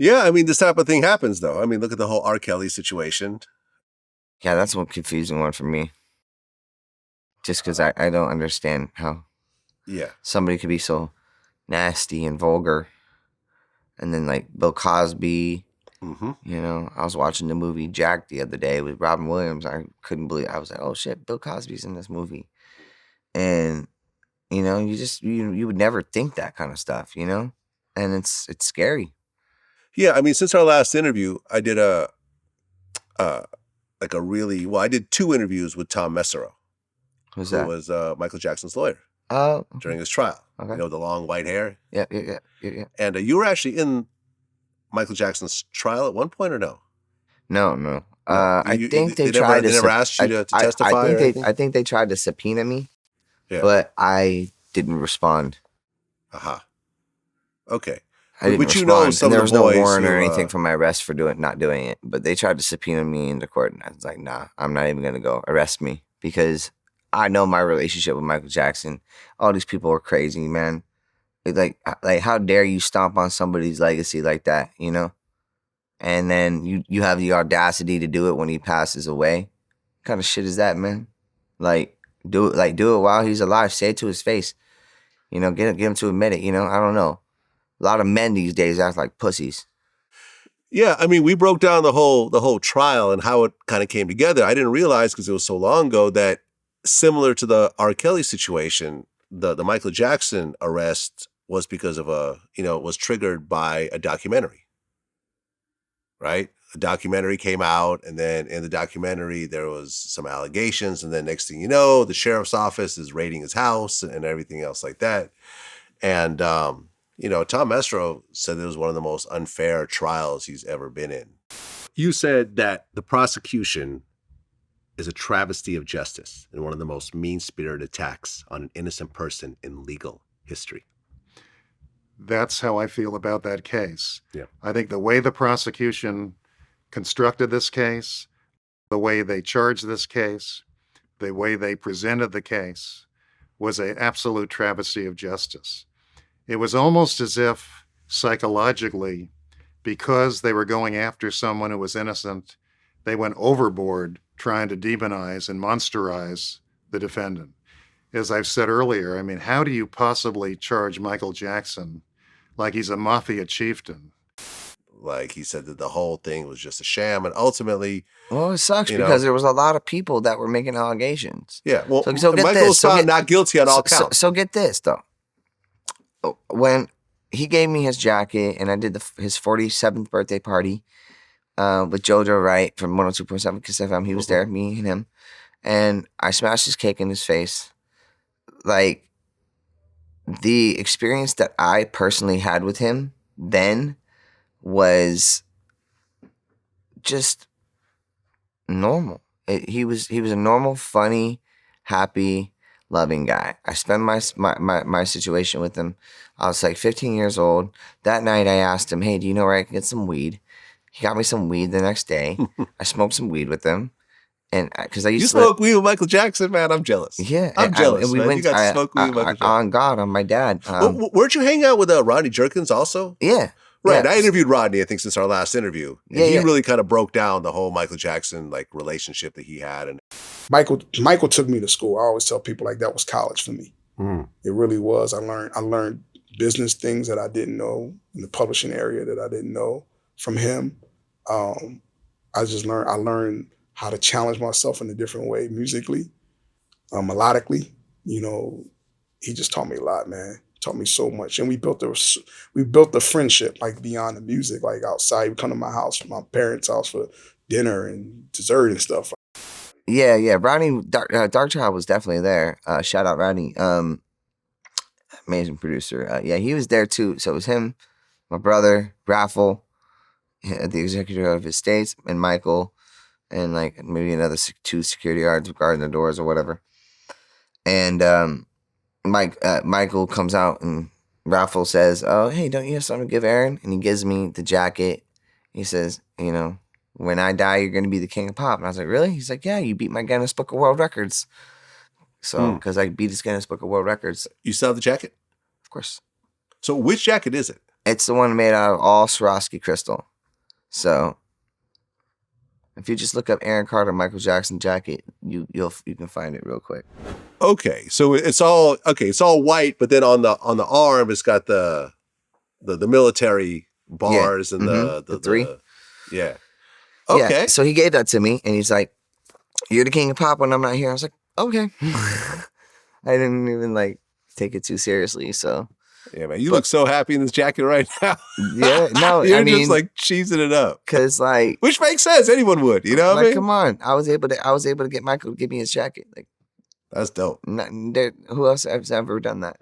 Yeah, I mean, this type of thing happens, though. I mean, look at the whole R. Kelly situation. Yeah, that's one confusing one for me. Just because I don't understand how somebody could be so nasty and vulgar. And then like Bill Cosby, you know, I was watching the movie Jack the other day with Robin Williams. I couldn't believe I was like, oh shit, Bill Cosby's in this movie. And, you know, you would never think that kind of stuff, you know? And it's scary. Yeah, I mean, since our last interview, I did I did 2 interviews with Tom Mesereau. Who's that? Who was Michael Jackson's lawyer during his trial. Okay. You know, the long white hair. Yeah. And you were actually in Michael Jackson's trial at one point, or no? No. I think they tried to. They never asked you to testify. I think they tried to subpoena me, but I didn't respond. Okay. I didn't respond. You know, some there was no warrant or anything for my arrest for not doing it. But they tried to subpoena me into court, and I was like, nah, I'm not even gonna go. Arrest me, because I know my relationship with Michael Jackson. All these people are crazy, man. Like how dare you stomp on somebody's legacy like that, you know? And then you have the audacity to do it when he passes away. What kind of shit is that, man? Do it while he's alive. Say it to his face. You know, get him to admit it, you know? I don't know. A lot of men these days act like pussies. Yeah, I mean, we broke down the whole trial and how it kind of came together. I didn't realize, because it was so long ago, that similar to the R. Kelly situation, the Michael Jackson arrest was because of was triggered by a documentary, right? A documentary came out, and then in the documentary, there was some allegations, and then next thing you know, the sheriff's office is raiding his house and everything else like that. And, Tom Mesereau said it was one of the most unfair trials he's ever been in. You said that the prosecution is a travesty of justice and one of the most mean-spirited attacks on an innocent person in legal history. That's how I feel about that case. Yeah. I think the way the prosecution constructed this case, the way they charged this case, the way they presented the case was an absolute travesty of justice. It was almost as if psychologically, because they were going after someone who was innocent, they went overboard trying to demonize and monsterize the defendant. As I've said earlier, I mean, how do you possibly charge Michael Jackson like he's a mafia chieftain? Like, he said that the whole thing was just a sham, and ultimately... Well, it sucks because there was a lot of people that were making allegations. Yeah, well, so Michael was found not guilty on all counts. So get this, though. When he gave me his jacket and I did his 47th birthday party with Jojo Wright from 102.7 Kiss FM, he was there, me and him, and I smashed his cake in his face. Like, the experience that I personally had with him then was just normal. He was a normal, funny, happy, loving guy. I spent my situation with him. I was like 15 years old. That night I asked him, hey, do you know where I can get some weed? He got me some weed the next day. I smoked some weed with him. And because I used to smoke weed with Michael Jackson, man. I'm jealous. Yeah, I'm jealous. We went. You got to smoke weed with Michael Jackson. On God, on my dad. Weren't you hanging out with Rodney Jerkins also? Yeah. Right. Yeah. I interviewed Rodney, I think, since our last interview. And he really kind of broke down the whole Michael Jackson relationship that he had. And Michael took me to school. I always tell people that was college for me. It really was. I learned business things that I didn't know in the publishing area that I didn't know from him. I learned how to challenge myself in a different way musically, melodically. He just taught me a lot, man. Taught me so much, and we built a friendship beyond the music, outside. He'd come to my house, my parents' house for dinner and dessert and stuff. Yeah. Rodney Darkchild was definitely there. Shout out Rodney, amazing producer. Yeah, he was there too. So it was him, my brother, Raffle, the executive of his states, and Michael, and maybe another 2 security guards guarding the doors or whatever. And Michael comes out and Raffle says, oh, hey, don't you have something to give Aaron? And he gives me the jacket. He says, when I die, you're going to be the king of pop. And I was like, really? He's like, yeah, you beat my Guinness Book of World Records. So, because I beat his Guinness Book of World Records. You still have the jacket? Of course. So which jacket is it? It's the one made out of all Swarovski crystal. So if you just look up Aaron Carter Michael Jackson jacket, you can find it real quick. Okay, so it's all white, but then on the arm it's got the military bars and the three. Yeah. Okay. Yeah, so he gave that to me, and he's like, "You're the king of pop when I'm not here." I was like, "Okay." I didn't even like take it too seriously. So yeah, man, you look so happy in this jacket right now. yeah, no, You're I mean, just like cheesing it up, cause like, which makes sense. Anyone would, you know what I like, mean? come on, I was able to get Michael to give me his jacket. Like, That's dope. who else has ever done that?